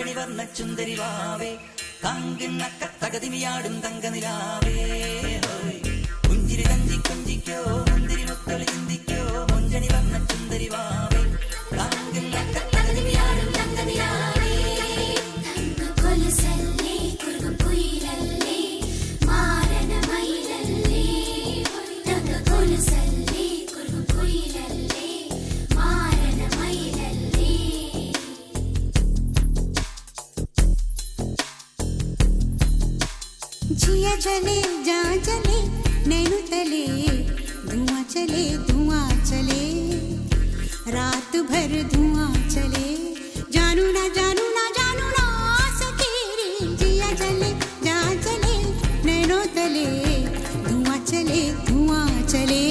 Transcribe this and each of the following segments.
കൊഞ്ചണി വർണ്ണ ചുന്ദരി വാവേ കാങ്കിന്നക്ക തകതിമിയാടും തങ്കനിലാവേ പുഞ്ചിരി തഞ്ചി കൊഞ്ചിക്കോ മുന്തിരി മുത്തളി ചിന്തിക്കോ കൊഞ്ചണി വർണ്ണ ചുന്ദരി വാവേ കാങ്കിന്നക്ക തകതിമിയാടും തങ്കനിലാവേ കൊലുസല്ലേ കുറുകും കുയിലല്ലേ മാരന മയിലല്ലേ തങ്ക കൊലുസല്ലേ കുറുകും കുയിലല്ലേ മാരന മയിലല്ലേ जिया जले जा जले नैनो तले धुआं चले रात भर धुआं चले जानू ना सके रे जिया जले जा जले नैनो तले धुआं चले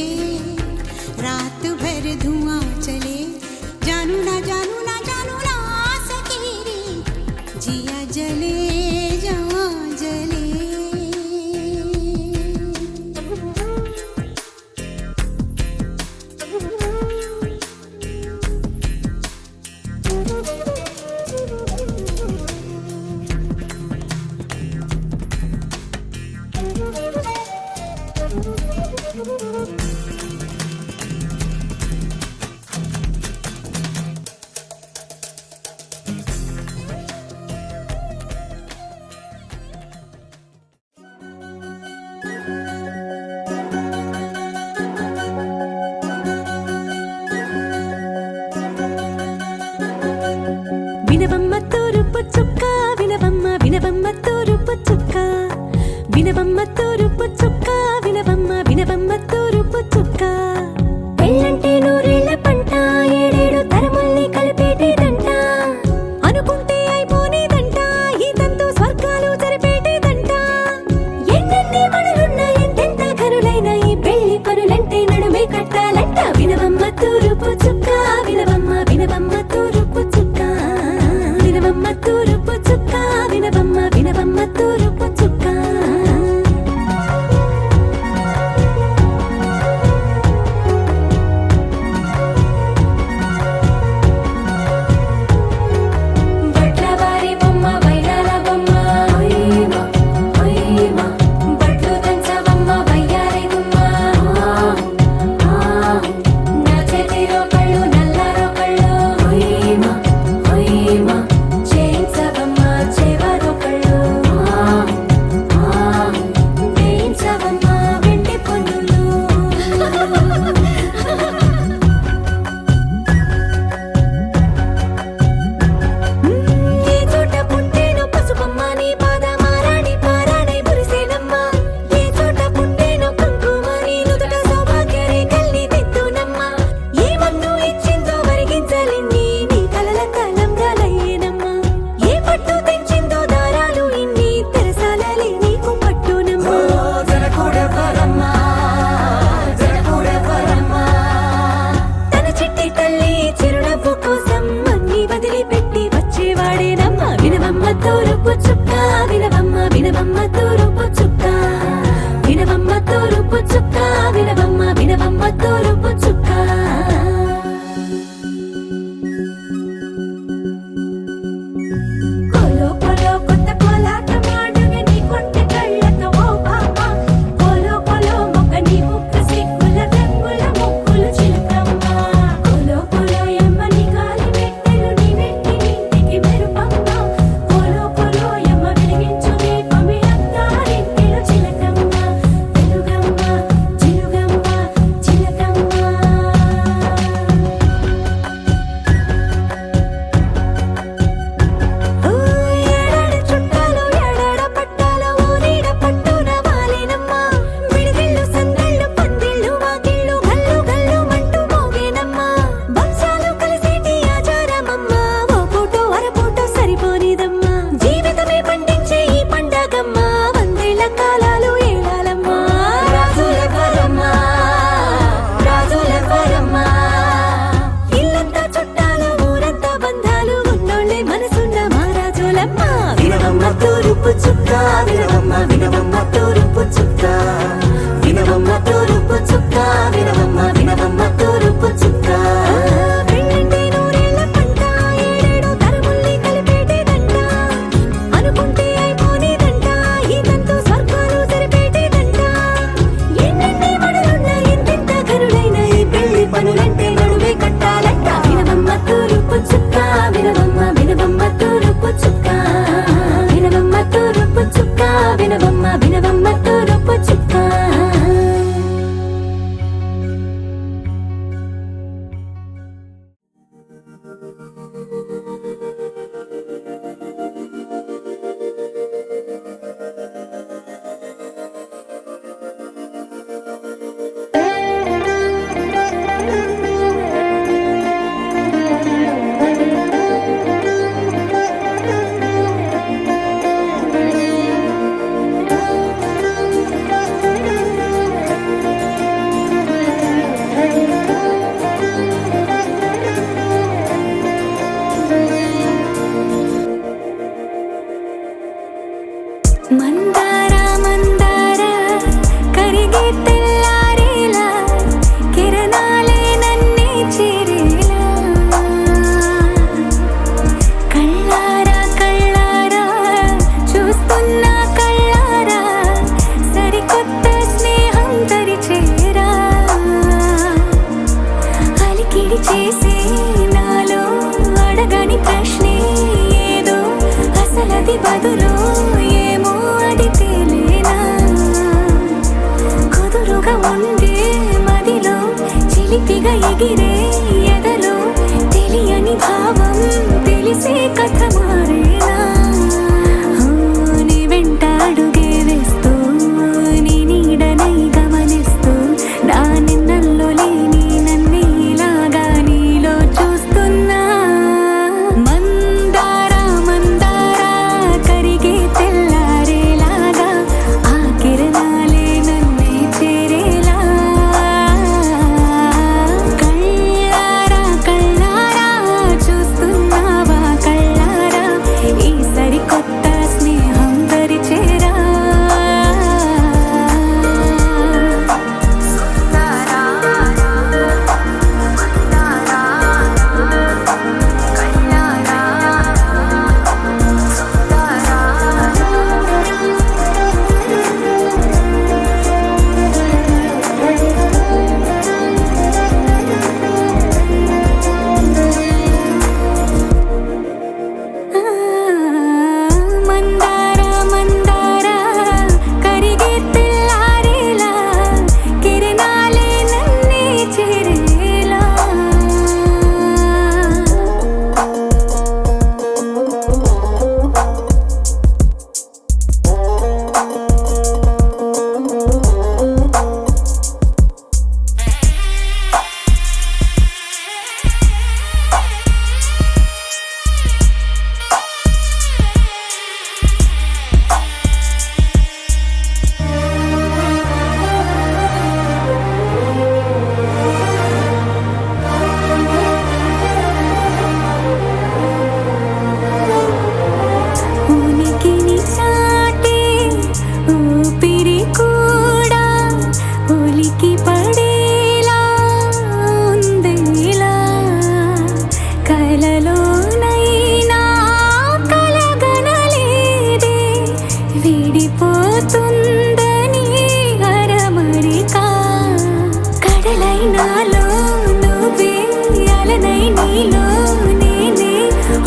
रात भर धुआं चले जानू ना सके रे जिया जले जा जले వినవమ్మ తూరుపు చుక్క వినవమ్మ వినవమ్మ తూరుపు చుక్క వినవమ్మ తూరుపు చుక్క వినవమ్మ తూరుపు చుక్క పెళ్ళంటే నూరేళ్ల పంట ఏడేడు తరముల్ని కలిపేటేదంట అనుకుంటే అయిపోనేదంట ఈ తంతు స్వర్గాలు జరిపేటేదంట ఎన్నెన్ని మనులున్నా ఎంతెంత కరులైన ఈ పెళ్లి పనులంటే నడుమే కట్టాలంట వినవమ్మ తూరుపు చుక్క వినవమ్మ తూరుపు చుక్క వినవమ్మ తూరుపు చుక్క వినవమ్మ తూరుపు చుక్క తూరుపు చుక్క వినవమ్మ తూరుపు చుక్క వినవమ్మ తూరుపు చుక్క వినవమ్మ తూరుపు చుక్క కొలో కొలో కొత్త కోలాట మాడుగ నీ కొంటె కళ్ళతో ఓ బామ్మ కొలో కొలో మొక్క నీ ముక్క సిగ్గుల రంగుల ముక్కులు చిలకమ్మ కొలో కొలో యమ్మ నీ కాలి మెట్టెలు నీ వెంటి నింటికి మెరుపమ్మ కొలో కొలో యమ్మ వెలిగించు దీపమి అత్తారింటిలో చిలకమ్మ వెలుగమ్మ చిలుగమ్మ చిలకమ్మ ఏడాడ చుట్టాలు ఏడాడ పట్టాలు ఊరీడ పట్టున వాలినమ్మ విడిదిళ్ళు సందళ్ళు పందిళ్ళు వాకిళ్ళు గల్లు గల్లు మంటూ మోగేనమ్మ వంశాలు కలిసేటి ఆచారమమ్మ ఓ పూటో అరపూటో సరిపోనిదమ్మ జీవితమే పండించే ఈ పండగమ్మ వందేళ్ల కాలాలు ఏడాలమ్మ రాజులెవరమ్మ ఇల్లంతా చుట్టాలు ఊరంతా బంధాలు ఉన్నోళ్ళే మనసున్న మహారాజులమ్మ వినవమ్మ తూరుపు చుక్క వినవమ్మ తూరుపు చుక్క వినవమ్మ తూరుపు చుక్క వినవమ్మ తూరుపు చుక్క పెళ్ళంటే నూరేళ్ల పంట ఏడేడు తరముల్ని కలిపేటేదంట ఏది బదులో ఏమో అది తేలేనా కుదురుగా ఉండే మదిలో చిలిపిగా ఎగిరే ఎదలో తెలియని భావం తెలిసే కథ మారేనా నీ వెంట అడుగే వేస్తూ నీ నీడనై గమనిస్తూ నా నిన్నల్లో లేని నన్నే ఇలాగా నీలో చూస్తున్నా మందారా మందారా కరిగే తెల్లారేలాగా ఆ కిరణాలే నన్నే చేరేలా కళ్ళారా కళ్ళారా చూస్తున్నావా కళ్ళారా ఈ సరికొత్త స్నేహం దరిచేరా మందారా మందారా కరిగే తెల్లారేలా కిరణాలే నన్నే చేరేలా ఉనికిని చాటే ఊపిరి కూడా ఉలికి పడేలా ఉందేలా కలలోనైనా కలగనలేదే విడిపోతుందని అరమరిక కడలైనాలో నువ్వే అలనై నీలో నేనే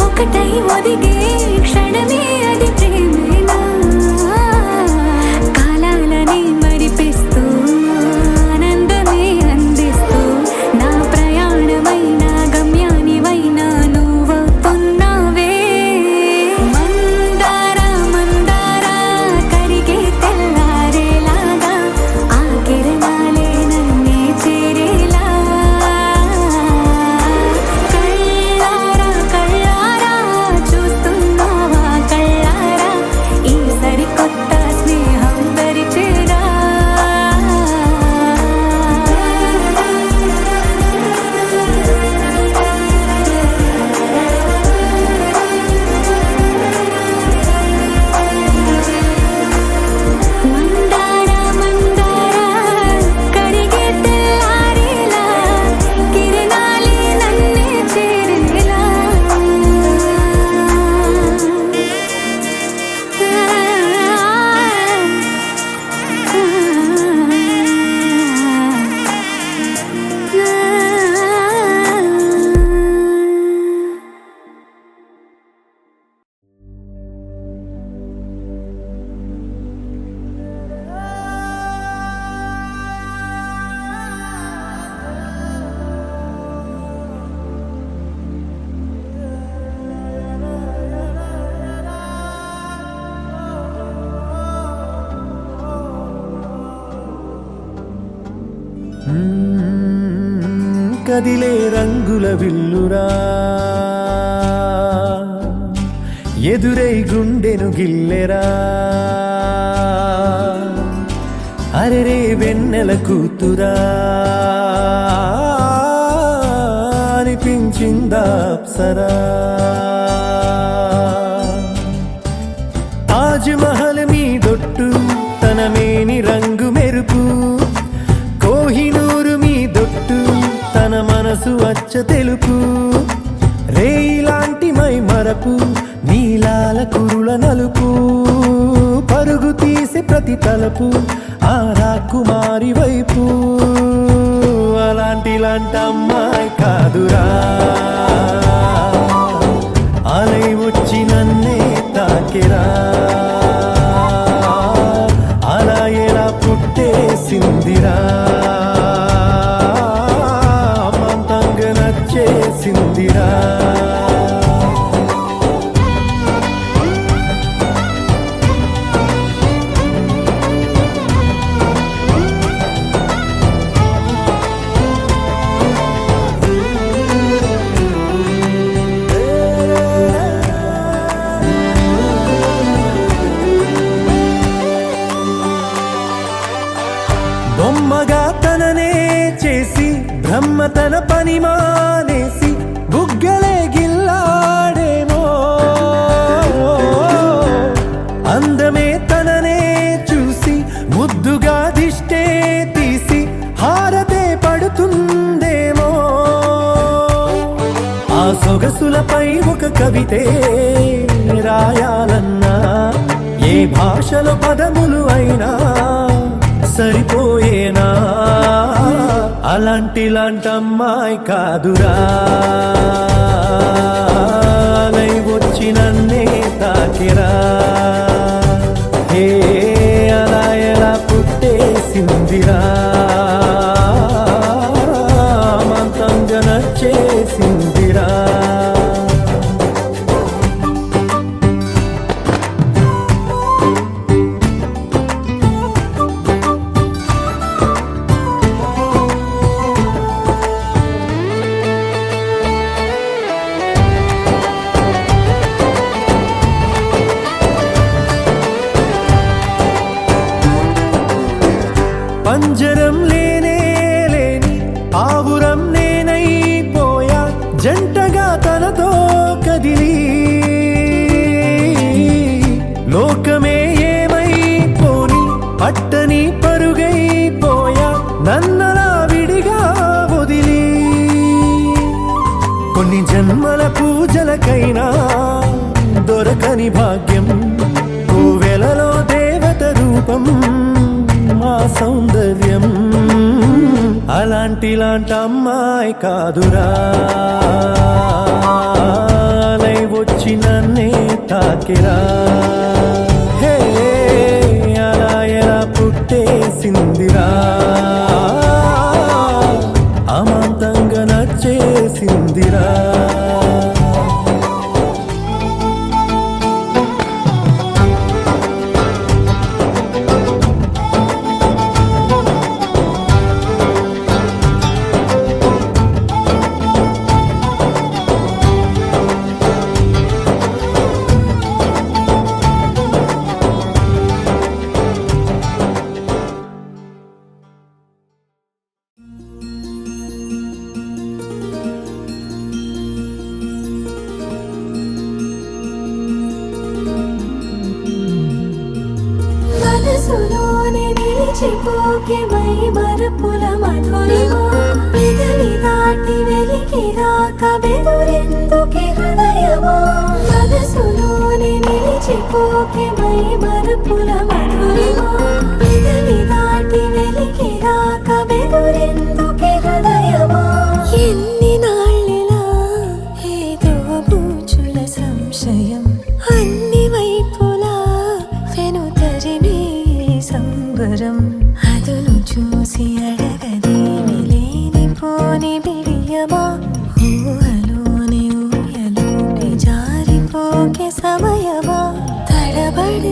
ఒకటై ఒదిగే క్షణమే అది ప్రేమేనా కాలాలని మరిపిస్తూ ఆనందమే అందిస్తూ నా ప్రయాణమైన గమ్యానివైనా నువ్వవుతున్నావే మందారా మందారా కరిగే తెల్లారేలాగా ఆ కిరణాలే నన్నే చేరేలా కళ్ళారా కళ్ళారా చూస్తున్నావా కళ్ళారా ఈ సరికొత్త స్నేహం దరిచేరా మందారా మందారా కరిగే తెల్లారేలా కిరణాలే నన్నే చేరేలా కదిలే రంగుల విల్లురా ఎదురై గుండెను గిల్లెరా అరెరే వెన్నెల కూతురా అనిపించిందా అప్సరా తాజ్ మహల్ మీ దొట్టు తన మేని రంగు మెరుపు కోహినూరు మీ దొట్టు తన మనసు అచ్చ తెలుపు రేయిలాంటి మై మరపు నీలాల కురుల నలుపు పరుగు తీసే ప్రతి తలపు ఆ రాకుమారి వైపు అలాంటి అమ్మాయి కాదురా అలై వచ్చి నన్నే తా తాకిరా అలా ఎలా పుట్టేసిందిరా అమాంతంగా నచ్చేసిందిరా బొమ్మగా తననే చేసి బ్రహ్మ తన పని మానేసి బుగ్గలే గిల్లాడేమో అందమే తననే చూసి ముద్దుగా దిష్టే తీసి హారతే పడుతుందేమో ఆ సొగసులపై ఒక కవితే రాయాలన్నా ఏ భాషలో పదములు అయినా సరిపోయేనా అలాంటి అమ్మాయి కాదురా లై వచ్చి నన్నే తాకిరా హే అలా ఎలా పుట్టేసిందిరా అమాంతంగా నచ్చేసిందిరా పంజరం లేనే లేని పావురం నేనైపోయా జంటగా తనతో కదిలి లోకమే ఏమైపోని పట్టని పరుగైపోయా నన్నలా విడిగా వదిలి కొన్ని జన్మల పూజలకైనా దొరకని భాగ్యం కోవెలలో దేవత రూపం మా సౌందర్యం అలాంటి అమ్మాయి కాదురా లై వచ్చి నన్నే తాకిరా హే అలా ఎలా పుట్టేసిందిరా అమాంతంగా నచ్చేసిందిరా మనసులోనే నిలిచిపోకే మై మరపుల మధురిమా పెదవి దాటి వెలికి రాక బెదురెందుకే హృదయమా మనసులోనే నిలిచిపోకే మై మరపుల మధురిమా పెదవి దాటి వెలికి రాక బెదురెందుకే హృదయమా ఎన్ని నాళ్ళిలా ఏదో బూచుల సంశయం అన్ని వైపులా వెనుతరిమే సంబరం అదును చూసి అడగదేమి లేనిపోని బిడియమా ఊహలోని ఊయలోకి జారిపోకే సమయమా తడబడి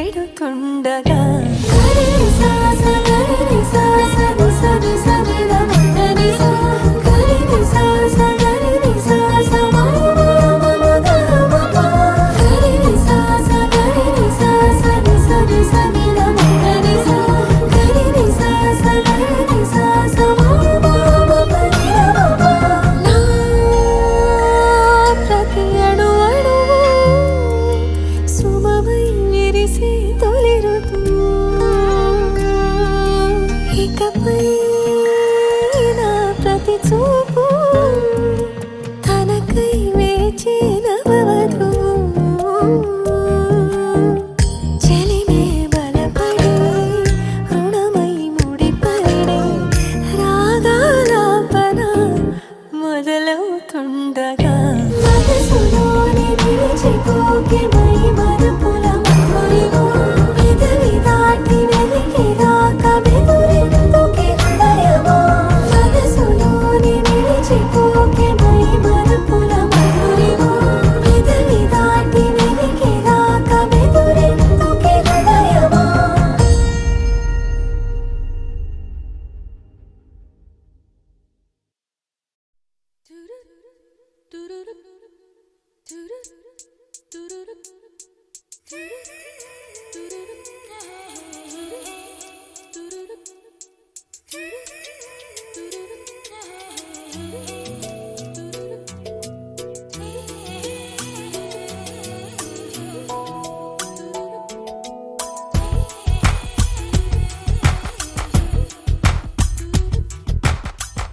పెడుతుండగా గరి సా సా గరి సా సా ని సా ని సా ని ద మ గ ని సా గరి సా సా గరి సా సా మ మ మ మ గ మ ప గరి సా సా గరి సా సా ని సా ని సా ని ద మ గ ని సా గరి సా సా గరి సా సా మ మ మ ప ని ద మ ప నా ప్రతి అణువు సుమమై విరిసే తొలి ఋతువు ఇకపై నా ప్రతి చూపు తనకై వేచి నవవధువు చెలిమే బలపడి రుణమై ముడిపడి రాగాలాపన మొదలవుతుండగా మనసులోని నిలిచిపోకే మై మరుపుల మధురిమో పెదవి దాటి వెలికి రాక బెదురెందుకే హృదయమా మనసులోని నిలిచిపోకే మై మరుపుల మధురిమో పెదవి దాటి వెలికి రాక బెదురెందుకే హృదయమా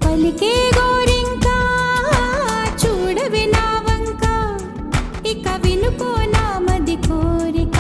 పలికే గోరింకా చూడవే నా వంక ఇక వినుకో నా మది కోరిక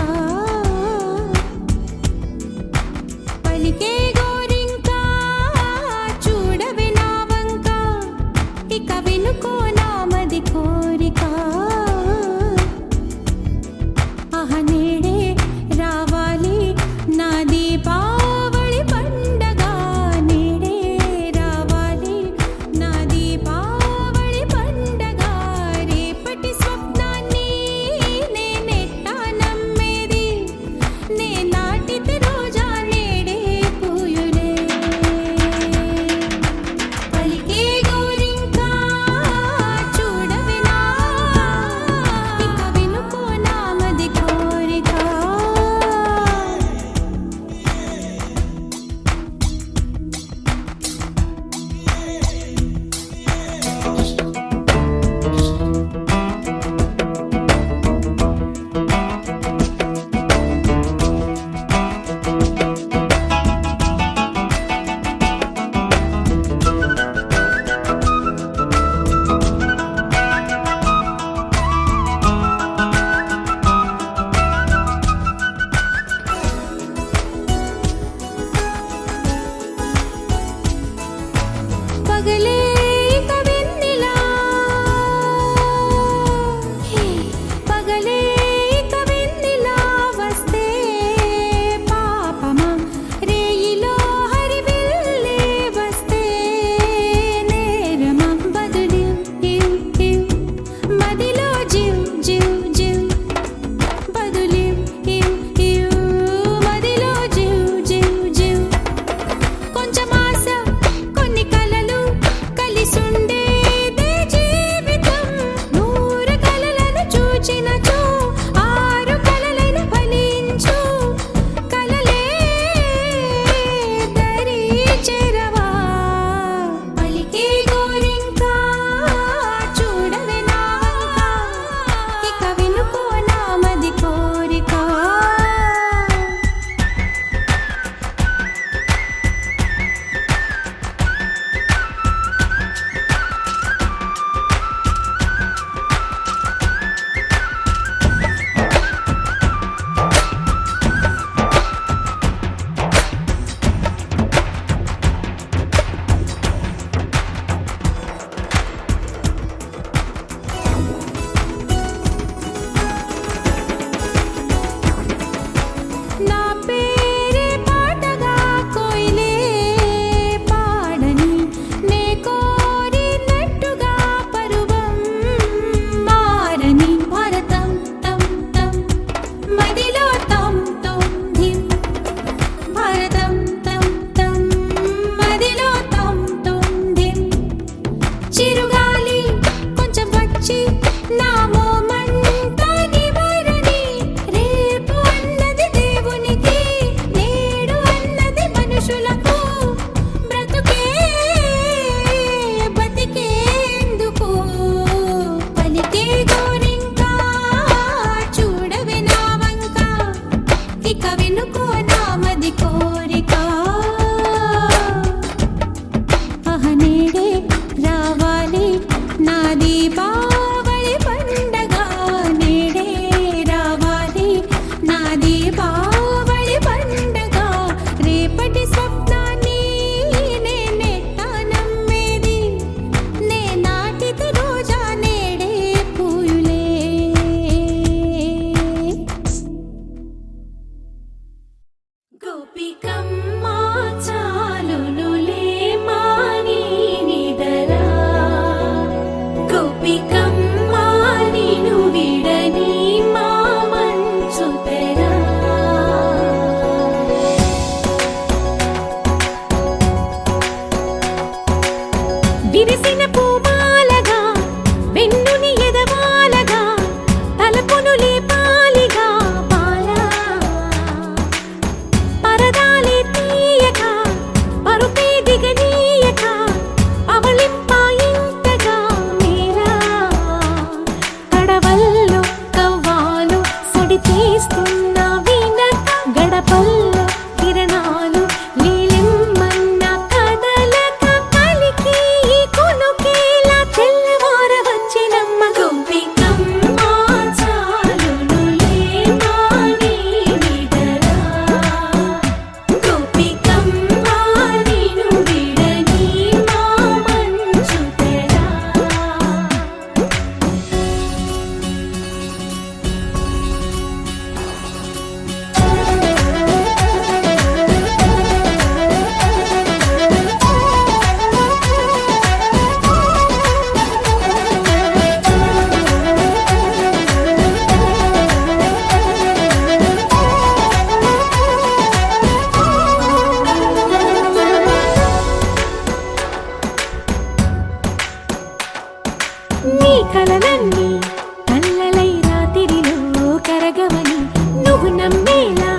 నువ్వు నమ్మేలా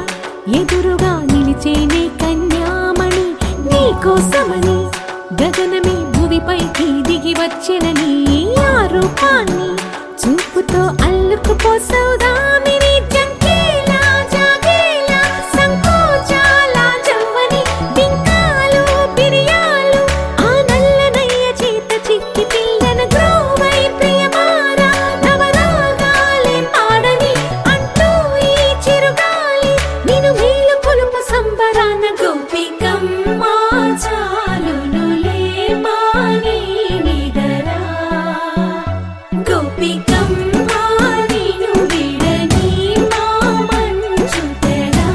ఎదురుగా నిలిచేనే కన్యామణి నీకోసమని గగనమే భూమిపైకి దిగి వచ్చినని ఆ రూపాన్ని చూపుతో అల్లుకుపోసౌదామిని జంకేలా జాగేలా సంకోచాల జవ్వని బింకాలు బిరియాలు ఆ నల్లనయ్య చేత చిక్కి పిల్లన గ్రోవై ప్రియమారా నవరాగాలే పాడని అంటూ ఈ చిరుగాలి నిన్ను మేలు కొలుపు సంబరాన గోపికమ్మ చాలునులే మాని నిదరా గోపికమ్మ నిన్ను విడని మా మంచు తెరా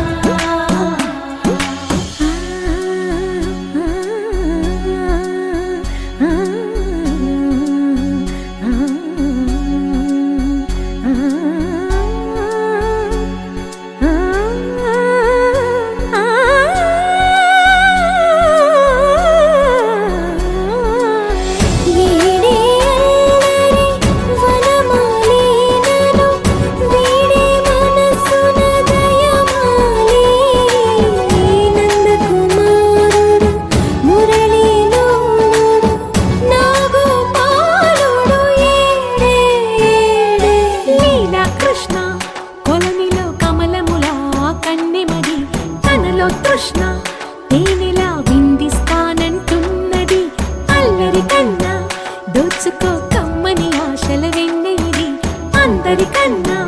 తృష్ణ తేనెలా విందిస్తానంటున్నది అల్లరి కన్నా దోచుకో కమ్మని ఆశల వెన్నెయిది అందరికన్నా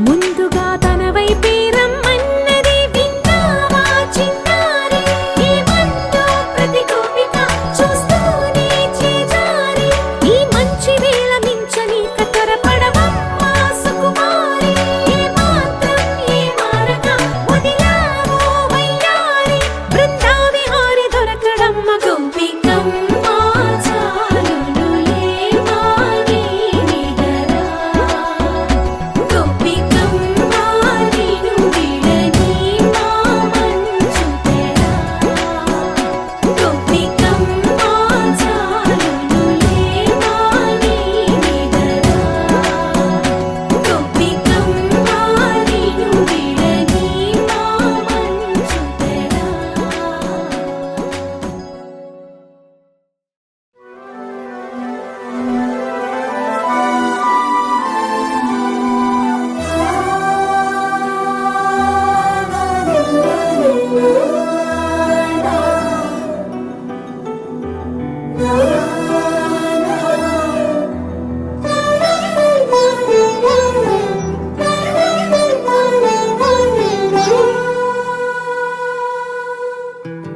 ముందుగా తన వైపే రమ్మన్నది విన్నావా చిన్నారి ఏమందో ప్రతి గోపిక చూస్తూనే చేజారి ఈ మంచి వేళ మించని కతరపడవమ్మా సుకుమారి ఏ మాత్రం ఏ మారక వదిలావో వయ్యారి బృందావిహారి దొరకడమ్మ గోపికమ్మ చాలునులే మాని నిదరా గోపికమ్మ నిన్ను విడని మా మంచు తెరా గోపికమ్మ చాలునులే మాని నిదరా గోపికమ్మ నిన్ను విడని మా మంచు తెరా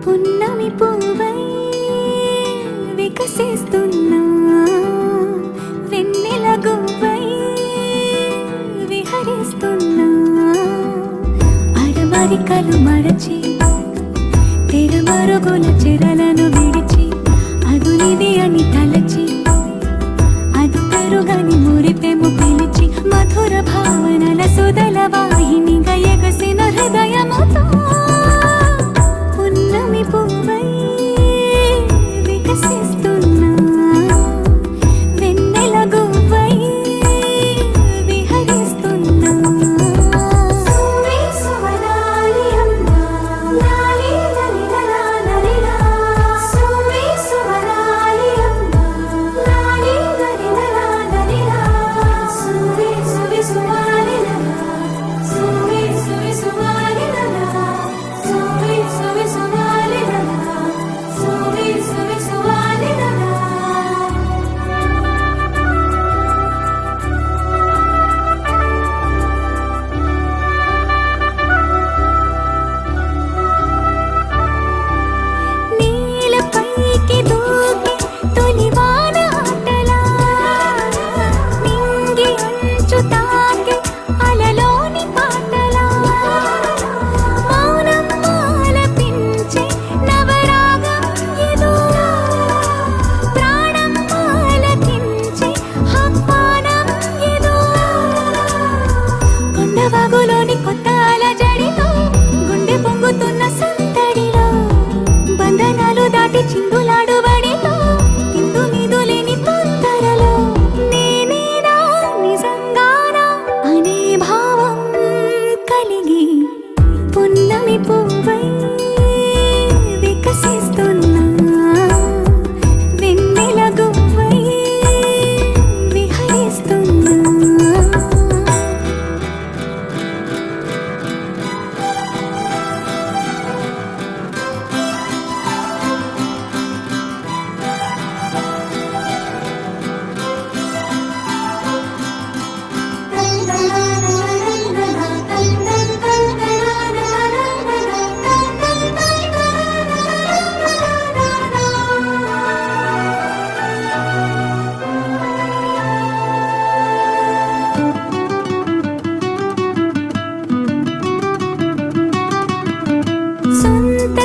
పున్నమి పువ్వై వికసిస్తున్నా వెన్నెల గువ్వై విహరిస్తున్నా అరమరికలు మరచి తెరమరుగుల చెరలను విడిచి అదునిది అని తలచి అది పెరుగని మురిపెము పిలిచి మధుర భావనల సుదల వాహినిగా ఎగసిన హృదయముతో పున్నమి పువ్వై వికసిస్తున్నా వెన్నెల గువ్వై విహరిస్తున్నా సువి సువనాలి అమ్మా లాలి లలిలా లలిలా సువి సువనాలి అమ్మా లాలి లలిలా లలిలా సువి సువి సువ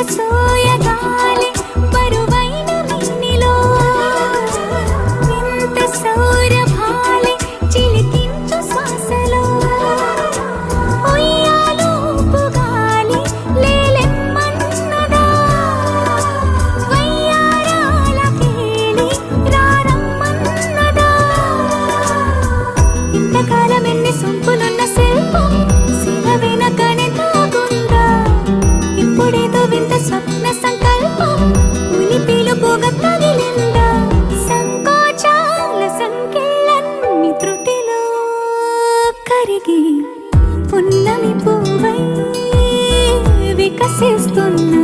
సోయగాలి బరువైన మిన్నిలో వింత సౌరభాలి చిలికించు శ్వాసలో ఉయ్యాలూపుగాలి లేలెమ్మన్నదా వయ్యారాల కేళి రారమ్మన్నదా ఇంతకాలం ఎన్ని సొంపులున్న శిల్పం శిల వెనకనే దాగుందా ఇప్పుడేదో వింత స్వప్న సంకల్పం ఉలిపిలు పోగ తగిలిందా సంకోచాల సంకెళ్ళన్ని త్రుటిలో కరిగి పున్నమి పువ్వై వికసిస్తున్నా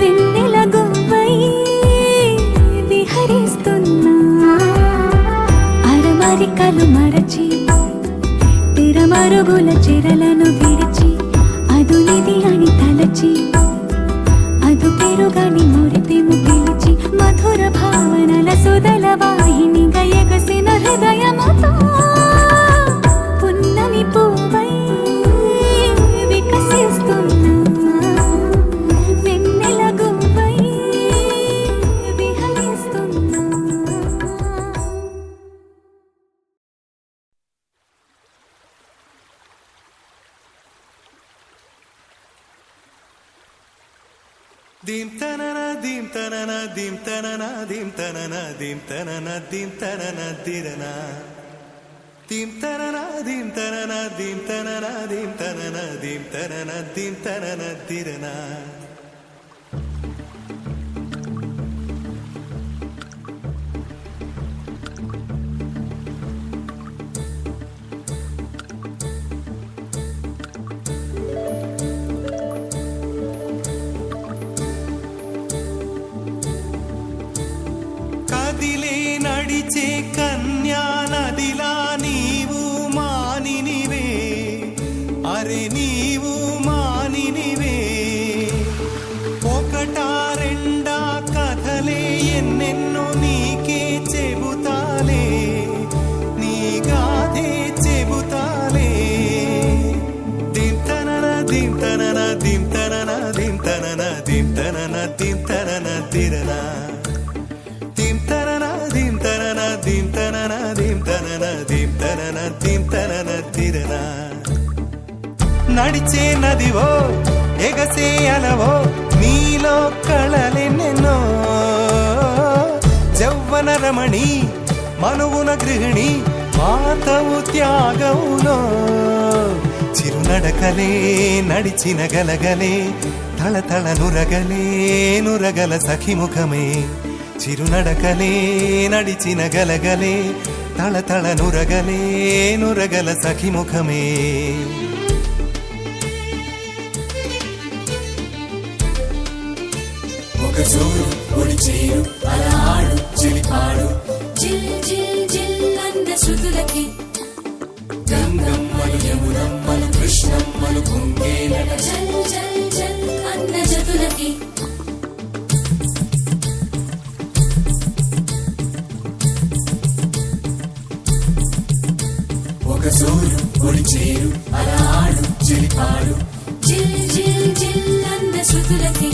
వెన్నెల గువ్వై విహరిస్తున్నా అరమరికలు మరచి తిరమరుగుల చెరలను విడిచి అదునిది అని తలచి అదు పెరుగని మురిపెము పిలిచి మధుర భావనల సుదల వాహినిగా ఎగసిన హృదయముతో పున్నమి పువ్వై వికసిస్తున్నా వెన్నెల గువ్వై విహరిస్తున్నా దీం తనన దీం తనన దీం తనన దీం తనన దీం తనన దీం తనన దిరనా దీం తనన దీం తనన దీం తనన దీం తనన దీం తనన దీం తనన దిరనా కదిలే నడిచే కన్యా నదిలా నీవు మానినివే అరే నీవు మానినివే ఒకటా రెండా కథలే ఎన్నెన్నో నీకే చెబుతాలే నీ గాథే చెబుతాలే దింతనన దింతనన దింతనన దింతనన దింతనన దింతనన దిరనా నడిచే నదివో ఎగసే అలవో నీలో కళలెన్నెన్నో జౌవన రమణి మనువున గృహిణి మాతవు త్యాగవులో చిరునడకలే నడిచిన గలగలే తళతళ నురగలే నురగల సఖిముఖమే చిరునడకలే నడిచిన గలగలే తళతళ నురగలే నురగల సఖిముఖమే ఒక జోరు ఒడిచేరు అలహాడు చెలిపాడు జిల్ జిల్ జిల్ అన్న శృతులకి గంగమ్మలు యమునమ్మలు కృష్ణమ్మలు కుంగేలట జల్ జల్ జల్ అన్న జతులకి ఒక జోరు ఒడిచేరు అలహాడు చెలిపాడు జిల్ జిల్ జిల్ అన్న శృతులకి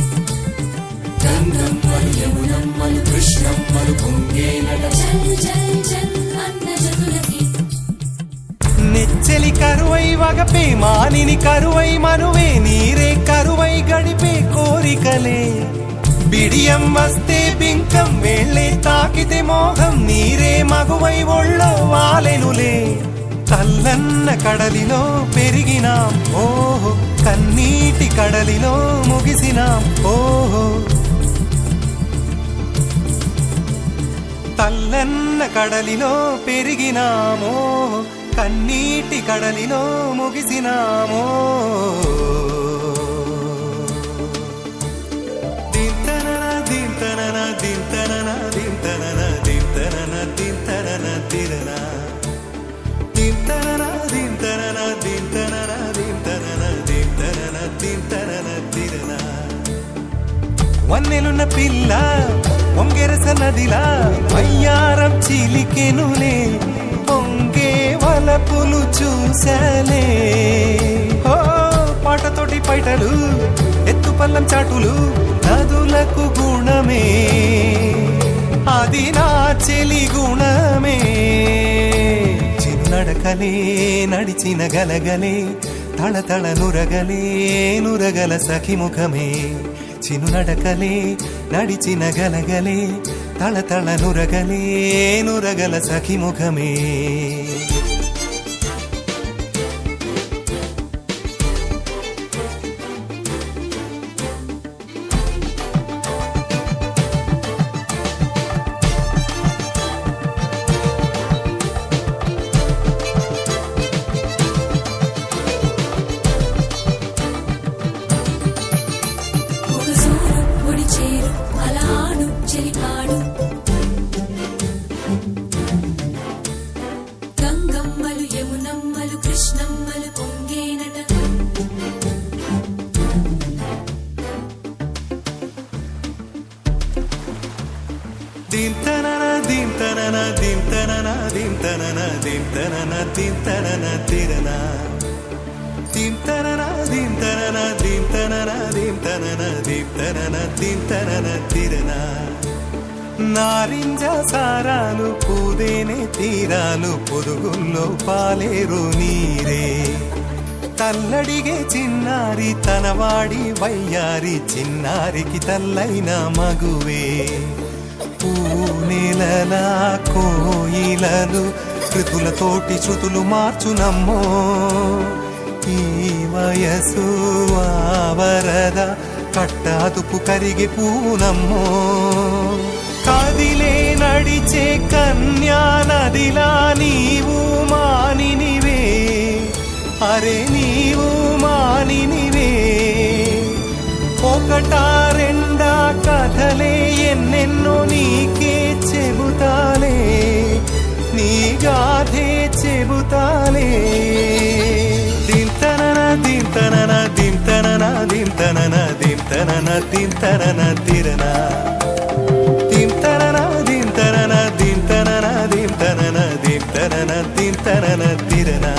గంగమ్మలు యమునమ్మలు కృష్ణమ్మలు కుంగేలట జల్ జల్ జల్ అన్న జతులకి నెచ్చలి కరువై వగపే మానిని కరువై మనువే నీరే కరువై గడిపే కోరికలే బిడియం వస్తే బింకం వెళ్ళే తాకితే మోహం నీరే మగువై ఒళ్ళో వాలెనులే తల్లన్న కడలిలో పెరిగినాం ఓహో కన్నీటి కడలిలో ముగిసినాం ఓహో తల్లన్న కడలిలో పెరిగినామో కన్నీటి కడలిలో ముగిసినామో దింతనన దింతనన దింతనన దింతనన దింతనన దింతనన దిరనా దింతనన దింతనన దింతనన దింతనన దింతనన దింతనన దిరనా వన్నెలున్న పిల్ల ఒంగెరస నదిలా వయ్యారం చిలికెనులే పొంగే వలపులు చూసలే ఓ పాటతోటి పైటలు ఎత్తు పల్లం చాటులు నదులకు గుణమే, అది నా చెలి గుణమే. చిన్నడకలే నడిచిన గలగలే తళతళ నురగలే నురగల సఖిముఖమే. చిన్నడకలే నడిచిన గలగలే తళతళ నురగలే నురగల సఖిముఖమే. ఒకసూరు ఒడి చేరు అలాడు చెలిపాడు గంగమ్మలు యమునమ్మలు కృష్ణమ్మలు పొంగేనట. దీం తనన దీం తనన దీం తనన దీం తనన దీం తనన దీం తనన తిరనా. దీం తనన దీం తనన దీం తనన దీం తనన దీం తనన దీం తనన తిరనా. నారింజ సారాలు పూదేనే తీరాలు పొదుగుల్లో పాలేరు నీరే. తల్లడిగే చిన్నారి తనవాడి వయ్యారి చిన్నారికి తల్లైన మగువే. పూనెలలా కోయిలలు శృతులతోటి శృతులు మార్చునమ్మో. ఈ వయసు ఆవరద కట్టాదుపు కరిగి పూనమ్మో. కదిలే నడిచే కన్యా నదిలా నీవు మానినివే, అరే నీవు మానినివే. ఒకటా రెండా కథలే ఎన్నెన్నో నీకే చెబుతాలే, నీ గాథే చెబుతాలే. దీం తనన దీం తనన దీం తనన దీం తనన దీం తనన దీం తనన తిరనా. దీం తనన దీం తనన దీం తనన దీం తనన దీం తనన దీం తనన తిరనా.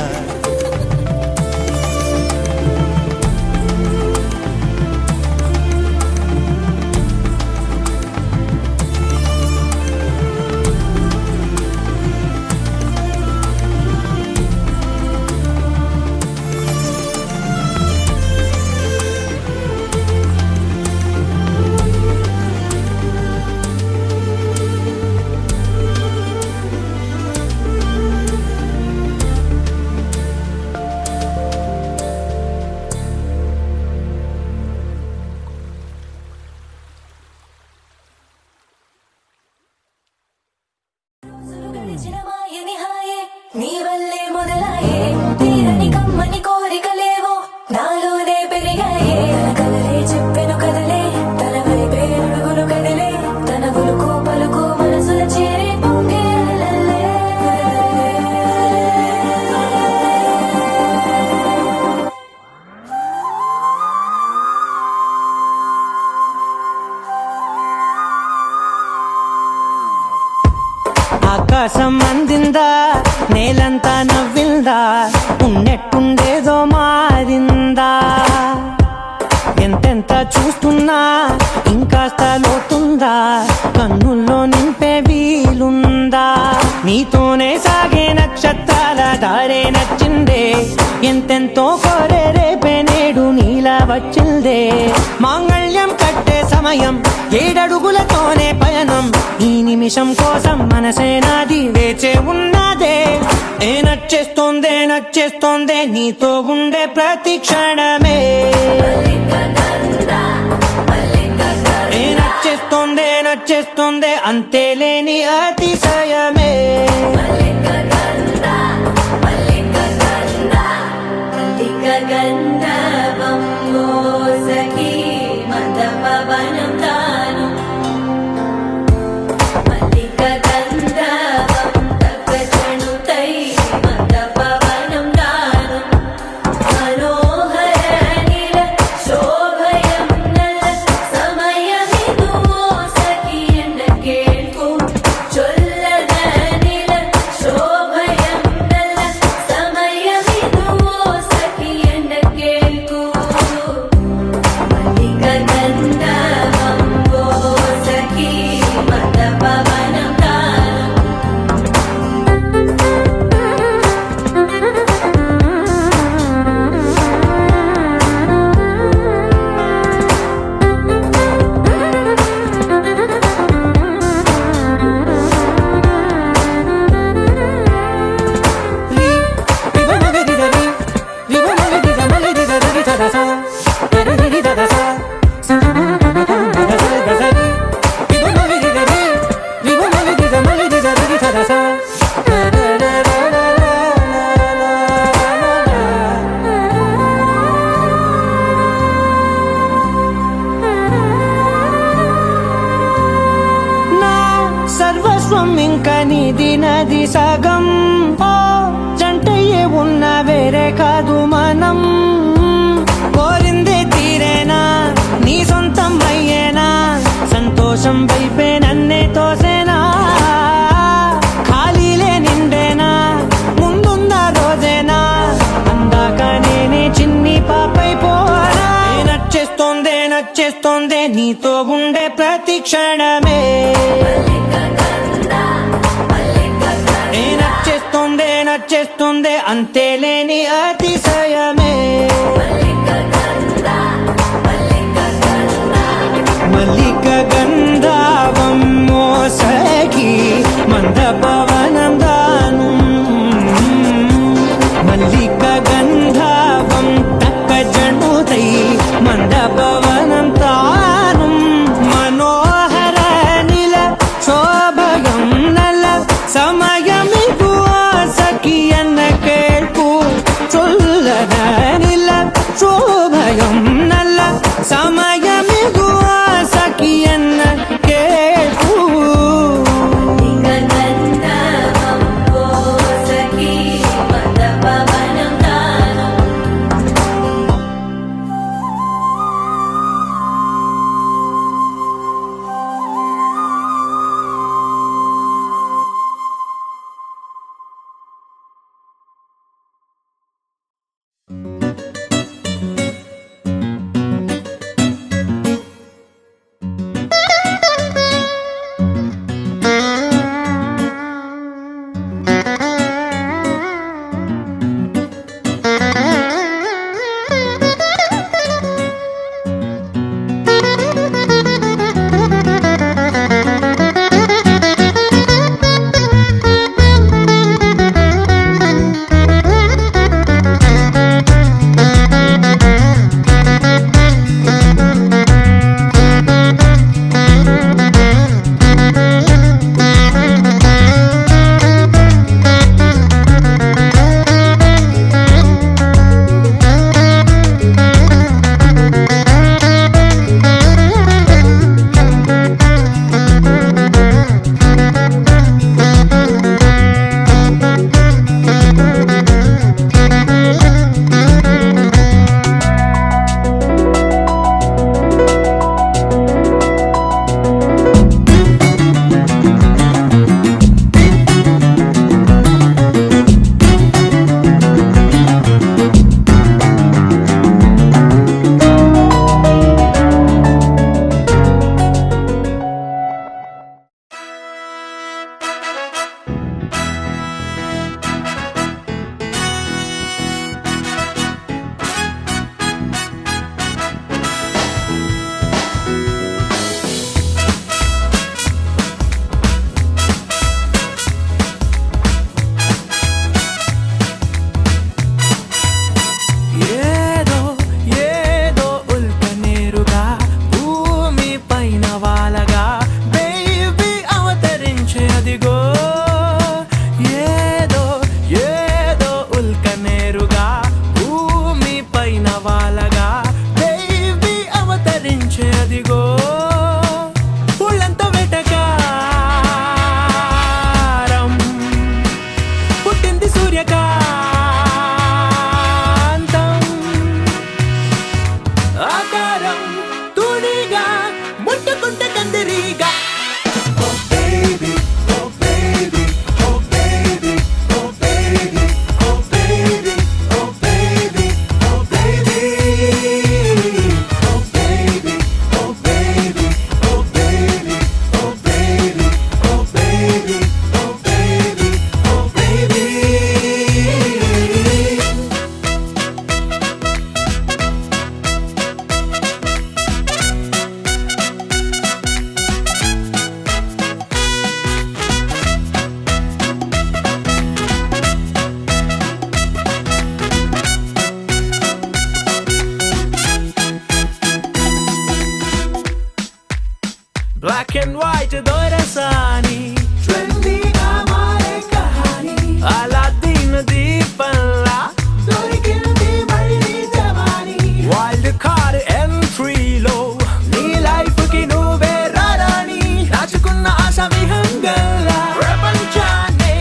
నీ వల్లే మొదలాయే తీరని కమ్మని కోరికలేవో నాలోనే పెరిగాయే. తన కలలే చెప్పెను కదలే తన వైపే అడుగులు కదిలే తన గులుకు పలుకు మనసుల చేరే పొంగేలల్లే. ఆకాశం అందిందా నేలంతా నవ్విందా ఉన్నట్టుండేదో మారిందా. ఎంతెంత చూస్తున్నా ఇంకాస్త లోతుందా కన్నుల్లో నింపే వీలుందా. నీతోనే సాగే నక్షత్రాల దారే నచ్చిందే ఎంతెంతో కోరే రేపే నేడు నీలా వచ్చిందే. మాంగళ్యం కట్టే సమయం ఏడడుగులతోనే పయనం ఈ నిమిషం కోసం మనసే నాది వేచే ఉన్నదే. ఏ నచ్చేస్తోందే నచ్చేస్తోందే నీతో ఉండే ప్రతి క్షణమే. ఏ నచ్చేస్తోందే నచ్చేస్తోందే అంతేలేని అతిశయమే. గంధర్వం సఖీ మందపవనం తాను మల్లిక గంధర్వం తగ్గచణుతై మందపవనం తాను మనోహర నీల శోభయం నల సమయమిదు సఖీ ఎండ కేಳ್కు చొల్లద నీల శోభయం నల సమయమిదు సఖీ ఎండ కేಳ್కు సగం ఓ జంటయ్యే ఉన్న వేరే కాదు మనం కోరిందే తీరేనా నీ సొంతం అయ్యేనా సంతోషం వైపే నన్నే తోసేనా ఖాళీలే నిండేనా ముందున్న రోజేనా అందాక నేనే చిన్ని పాపై పోనా నచ్చేస్తోందే నీతో ఉండే ప్రతి క్షణమే నచ్చేస్తోందే అంతేలేని అతిశయమే మల్లిక గంధావం మోసగి మంద పవనం దాను మల్లిక గంధావం తక్క జనుతై మంద పవనం తాను మనోహర నిల శోభయం నల సమయమిగు సఖి ఎన్న కేൾకు చొల్లన నిల శోభయం నల్ల సమయమిగు సఖి ఎన్న కేൾకు Black and white దొరసాని ట్రెండీగా మారే కహాని అలాద్దీన్ దీపంలా దొరికింది మళ్ళీ జవాని వైల్డ్ కార్డ్ ఎంట్రీలో నీ లైఫ్ కి నువ్వే రారాని దాచుకున్న ఆశ విహంగంలా ప్రపంచాన్ని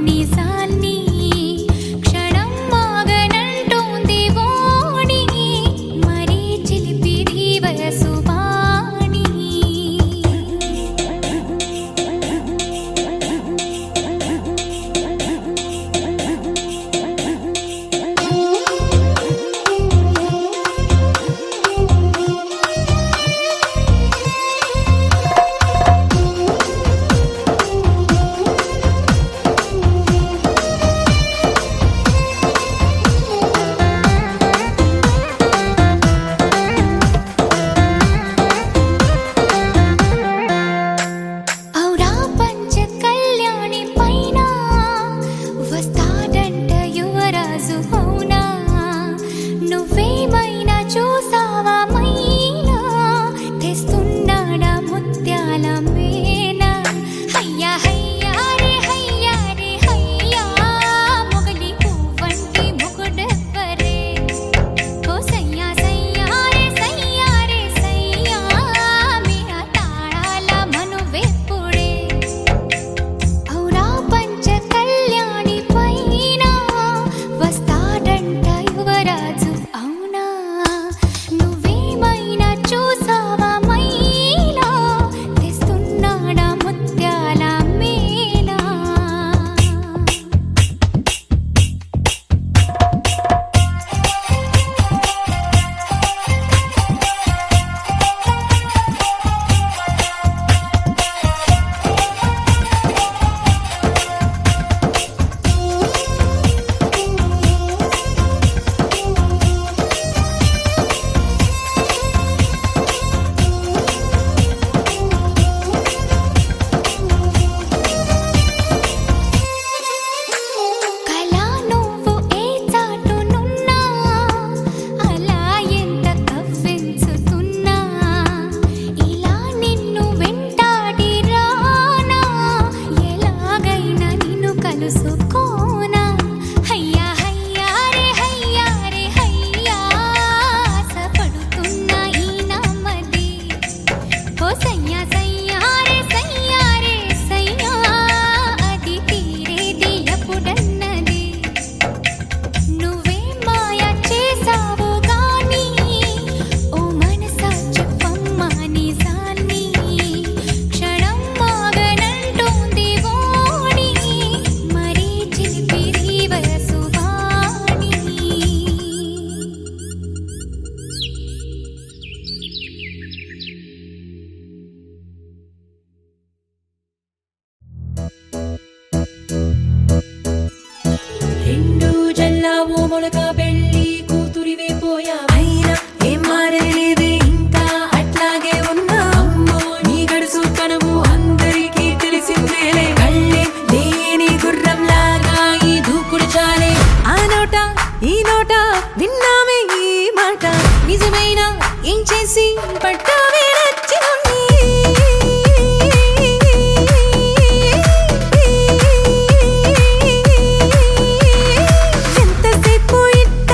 నిజాన్ని క్షణం మాగనంటోంది ఓణి మరీ చిలిపిది వయసు బాణి ఔరా పంచ కళ్యాణి పైన వస్తాడంట యువరాజు అవునా నువ్వేమైనా చూసావా మైనా తెస్తున్నాడా ముత్యాల మేనా హయ్యా హయ్యా రే హయ్యా రే హయ్యా మొగలి పువ్వంటి మొగుడెవ్వరే ఓ సయ్యా సయ్యా రే సయ్యా మీ ఆ తాళాల మనువెప్పుడే ఔరా పంచ కళ్యాణి పైన వస్తాడంట యువరాజు అవునా నువ్వేమైనా చూసావా మైనా తెస్తున్నాడా ముత్యాల మేనా కలా నువ్వు ఏ చాటునున్నా అలా ఎంత కవ్వించుతున్నా ఇలా నిన్ను వెంటాడి రానా ఎలాగైనా నిన్ను కలుసుకోనా హయ్యా హయ్యా రే హయ్యా ఆశపడుతున్నా ఈ నమ్మది ఓ సయ్యా సయ్యా రే సయ్యా అది తీరేది ఎప్పుడన్నది నువ్వే మాయ చేసావు గాని ఓ మనసా చెప్పమ్మా నిజాన్ని క్షణం మాగనంటోంది ఓణి మరీ చిలిపిది వయసు బాణి రెండు జల్లావు మొలక పెళ్ళి కూతురివే పోయా అయినా ఏం మారలేదే ఇంకా అట్లాగే ఉన్నా అమ్మో నీ గడుసు కనవు అందరికీ తెలిసిందేలే కళ్ళే లేని గుర్రం లాగా ఈ దూకుడు చాలే ఆ నోట ఈ నోట విన్నామే ఈ మాట నిజమైనా ఏం చేసి పట్టావే నచ్చినోణ్ణి ఎంతసేపు ఇట్ట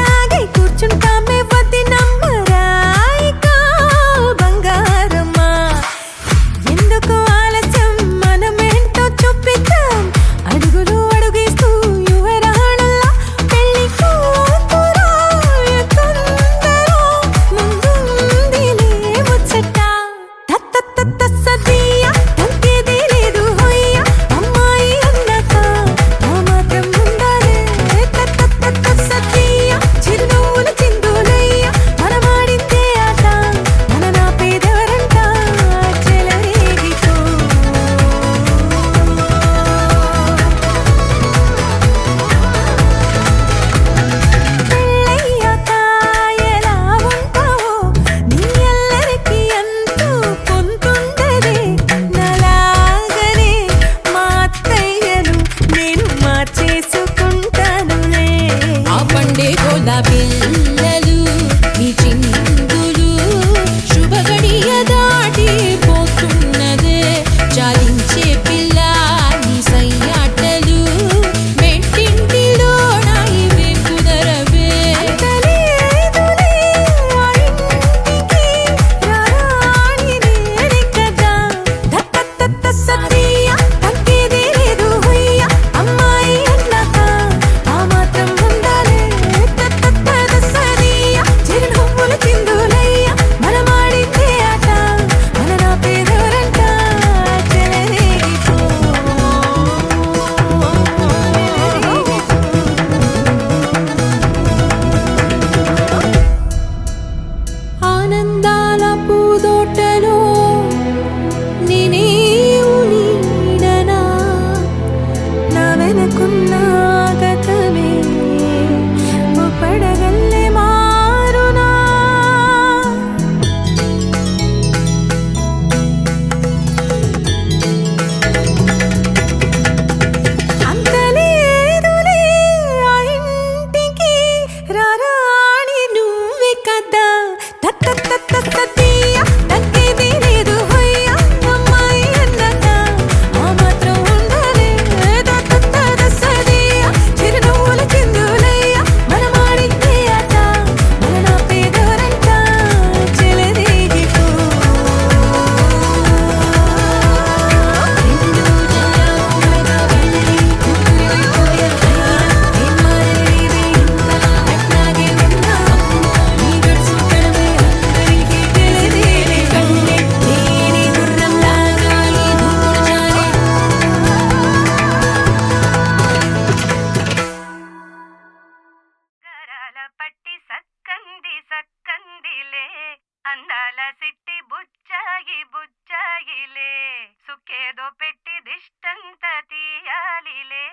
దిష్టంత తీయాలిలే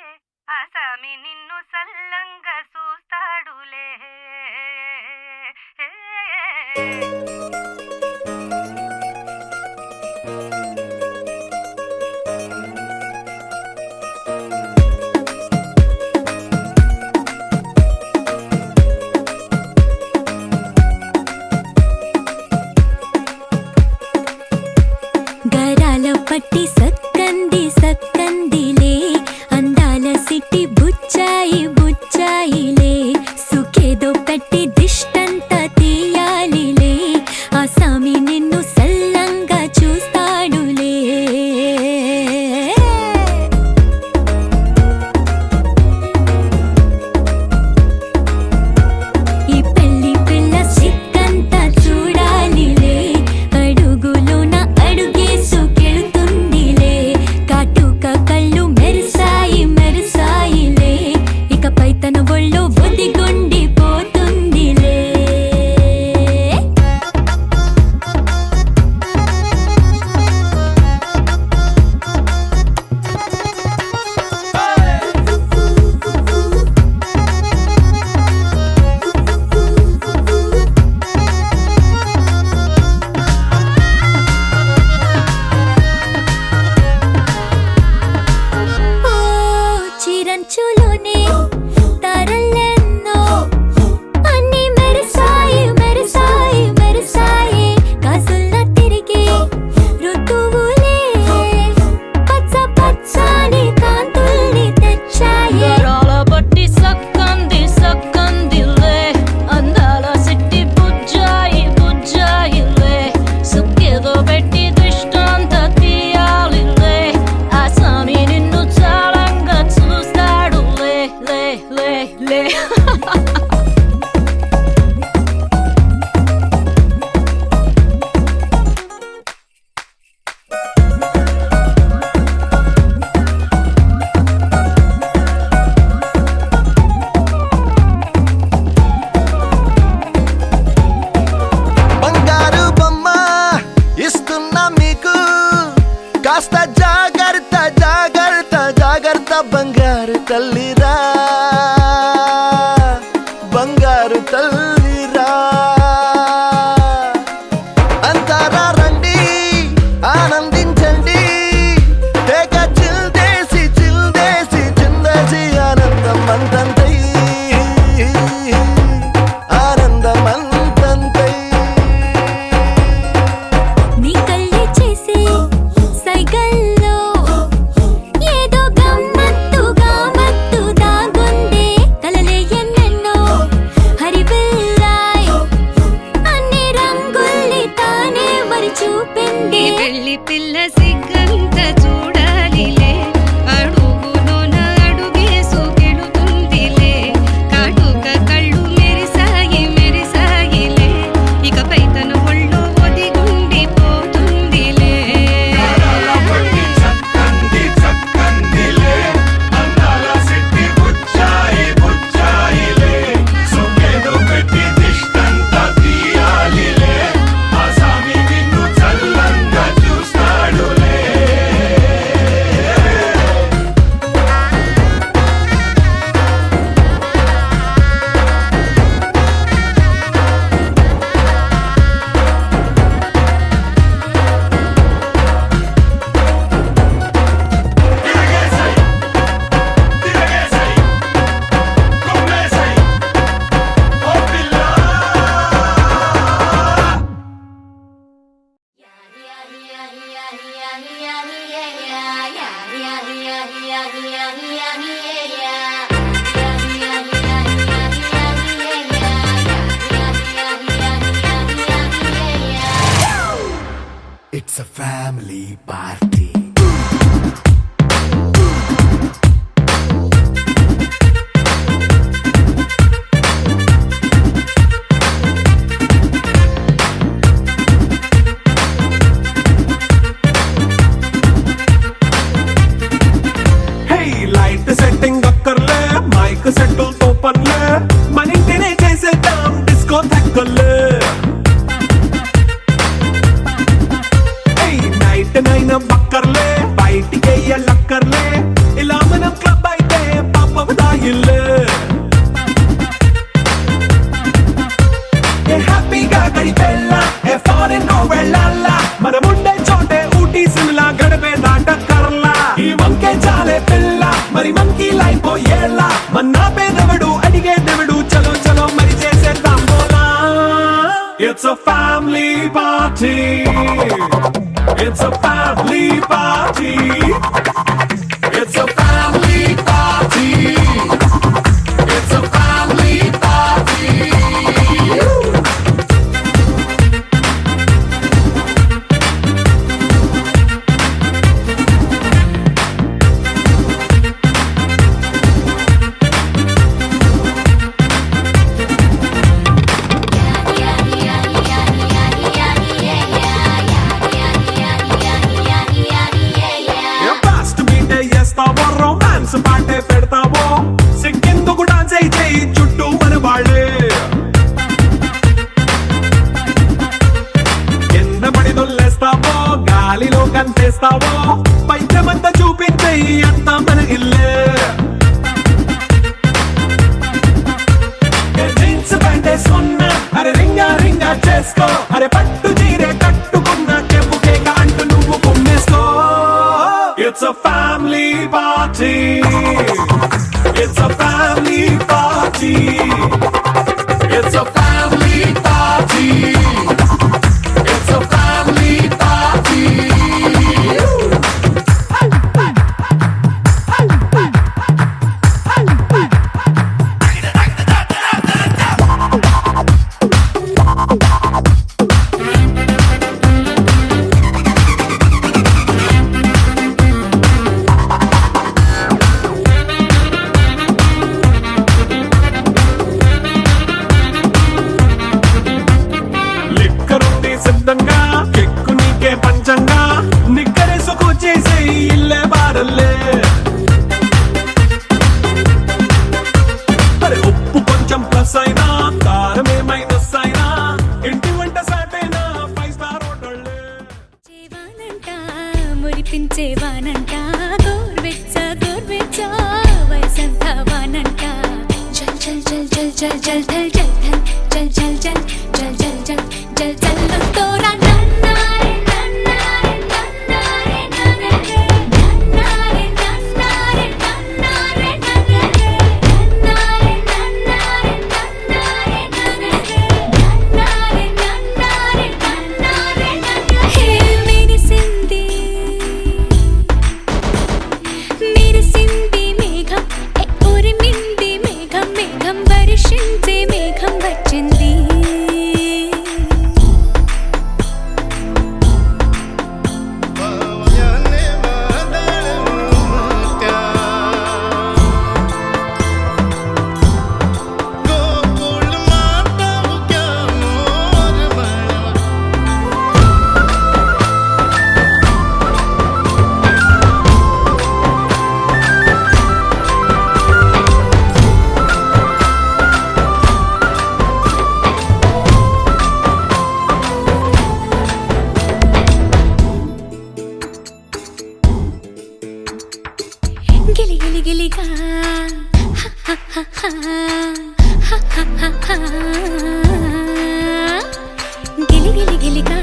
ఆసామి నిన్ను సల్లంగా చూస్తాడులే గరాల పట్టి సక్కంది సక్కందిలే అందాల సిట్టి బుచ్చాయి బుచ్చాయిలే సుఖేదో పెట్టి దిష్టంత తీయాలిలే ఆసామి నిన్ను సల్లంగా చూస్తాడులే ఈ పెళ్లి పిల్ల సిక్కంతా చూడాలిలే అడుగులోన అడుగేసుకెళ్తుందిలే కాటుక కళ్ళు మెరిసాయి మెరిసాయిలే ఇకపై తన ఒళ్ళో ఒదిగొండిపోతుందిలే ఓ చిరంచులోనే తారలెన్నో అన్నీ మెరిసాయి మెరిసాయి మెరిసాయి కాసుల్లా తిరిగి ఋతువులే పచ్చ పచ్చని కాంతుల్ని తెచ్చాయి గరాల పట్టి సక్కంది సక్కందిలే అందాల సిట్టి బుజ్జాయి బుజ్జాయిలే సుక్కేదో పెట్టి దృష్టాంత తీయాలిలే ఆసామి నిన్ను చాలంగా చూస్తాడు లే లే లే లే బంగారు బొమ్మ ఇస్తున్నా మీకు కాస్త జాగ్రత్త జాగ్రత్త జాగ్రత్త బంగారు తల్లిరా బంగారు తల్లిరా అంతారా రండి ఆనందించండి తెగ చిల్దేసి చిల్దేసి చిందేసి ఆనందం అంతంతై ఆనందం అంతంతై నీ కళ్ళే చేసే సైగల్లో ఏదో గమ్మత్తుగా మత్తు దాగుందే కలలే ఎన్నెన్నో హరివిల్లాయ్ అన్ని రంగుల్ని తానే మరి చూపింది పెళ్లి పిల్ల సిగ్గంత చూడాలిలే అడుగులోన అడుగేసుకెళుతుందిలే కాటుక కళ్ళు మెరిసాయి మెరిసాయిలే ఇకపై తన ఒళ్ళో ఒదిగుండిపోతుందిలే It's a family party. Hey, light setting అక్కర్లే మైక్ సెట్టుల్ తో పర్లే మన ఇంటినే చేసేద్దాం డిస్కో తక్కర్లే నైట్ నైన్ బక్కర్లే బయటికి అక్కర్లే ఇలా మనం క్లబ్ అయితే పాపమదా ఇల్లు ఏ హ్యాపీగా గడిపెళ్ళ ఏ ఫారెన్ నో వెళ్ళాల మనముండే చోటే ఊటీ సిమ్లా గడిపే దాటక్కర్లా ఈ వంకే చాలే పిల్ల మరి మంకీ లైఫ్ ఏళ్ళ మన్నా పేదవడు అడిగేదెవడు చలో చలో మరి చేసేద్దాం బోలా It's a family party. It's a family party. It's a family party. It's a family party. Romance పాటే పెడతావో సిగ్గెందుకు డాన్స్ అయితే చుట్టూ మన వాళ్ళే కింద పడి దొల్లేస్తావో గాలిలో కంతేస్తావో పైత్రమంతా చూపించే అంతా మన ఇల్లే జీన్స్ ప్యాంటే సున్నా అరే రింగా రింగా చేసుకో అరే పట్టు చీరే కట్టుకున్న చెప్పుకే అంటూ నువ్వు కుమ్మేసుకో It's a family party. It's a family party. It's a family party. It's a family party. సిద్ధంగా ఎక్కు నీకే పంచంగా నిక్కరేసుకు చేసే ఇల్లే బారల్లే అరే ఉప్పు కొంచెం ప్లస్ అయినా కారమే మైనస్ అయినా ఇంటి వంట సాటైనా 5 స్టార్ హోటళ్ళే చేవానంట మురిపించేవానంట గోర్వెచ్చ గోర్వెచ్చ వయసంతా వానంట జల్ జల్ జల్ జల్ జల్ జల్ జల్ జల్ జల్ జల్ జల్ జల్ జల్ జల్ జల్ జల్ తోరా నన్నారే నన్నారే నన్నారే నన్నారే నన్నారే నన్నారే నన్నారే నన్నారే నన్నారే నన్నారే నన్నారే నన్నారే నన్నారే హే మెరిసింది మెరిసింది మేఘం ఉరిమింది మేఘం మేఘం వర్షించే మేఘం వచ్చింది గిలి గిలి గిలిగా గిలి గిలి గిలిగా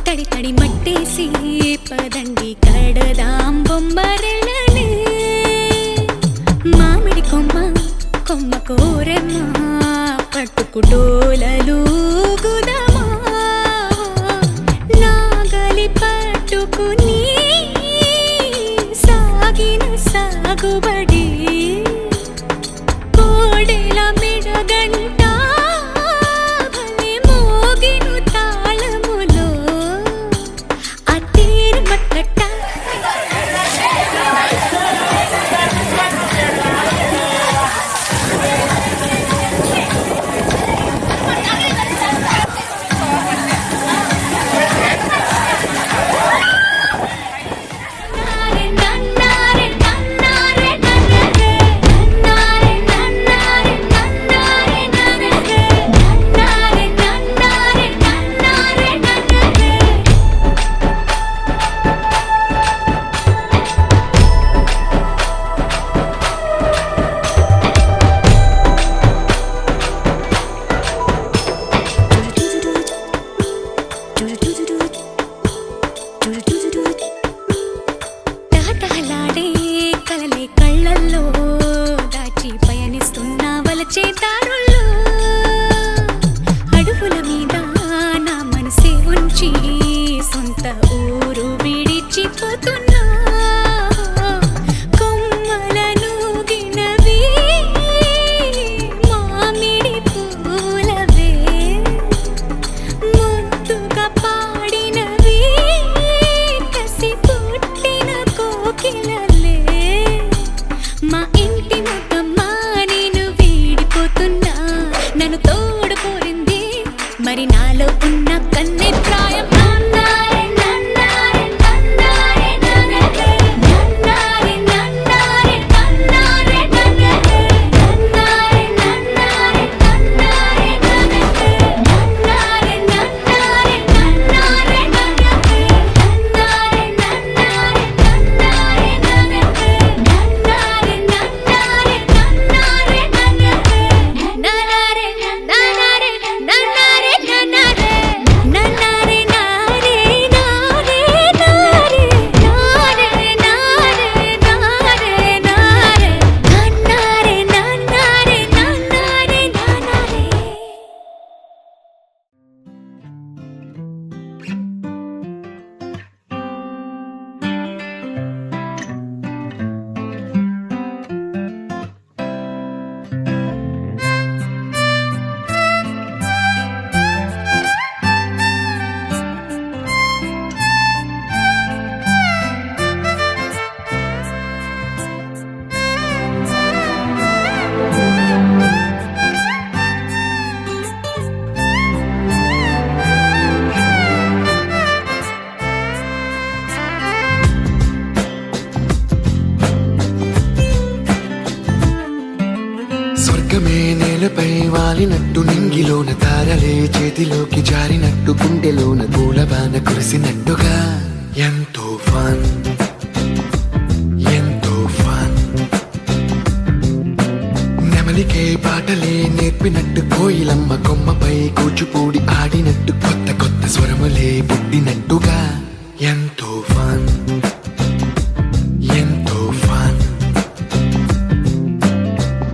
తడి తడి మట్టేసి పదండి కడదాం బొమ్మరెళ్ళని మామిడి కొమ్మ కొమ్మ కోరెమ్మ పట్టుకుటోలలు గుదమా నాగలి పట్టుకుని సాగిన సాగుబడి కోడెల మెడగంట భలే మోగిను తాళములో ఆ తీరు మట్టట మేఘమే నేలపై వాలినట్టు నింగిలోన తారలే చేతిలోకి జారినట్టు గుండెలోన పూలవాన కురిసినట్టుగా ఎంతో ఫన్ ఎంతో ఫన్ నెమలికే పాటలే నేర్పినట్టు కోయిలమ్మ కొమ్మపై కూచిపూడి ఆడినట్టు కొత్త కొత్త స్వరములే పుట్టినట్టుగా ఎంతో ఫన్ ఎంతో ఫన్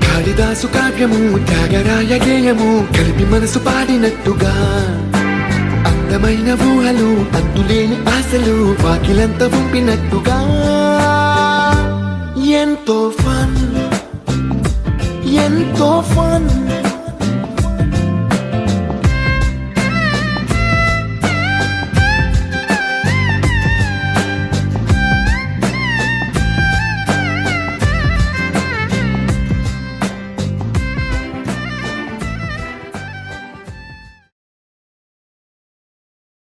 కాళిదాసు కావ్యము త్యాగరాయ గేయము కలిపి మనసు పాడినట్టుగా అందమైన ఊహలు అంతులేని ఆశలు వాకిలంత ఉంపినట్టుగా ఎంతో ఫన్ ఎంతో ఫన్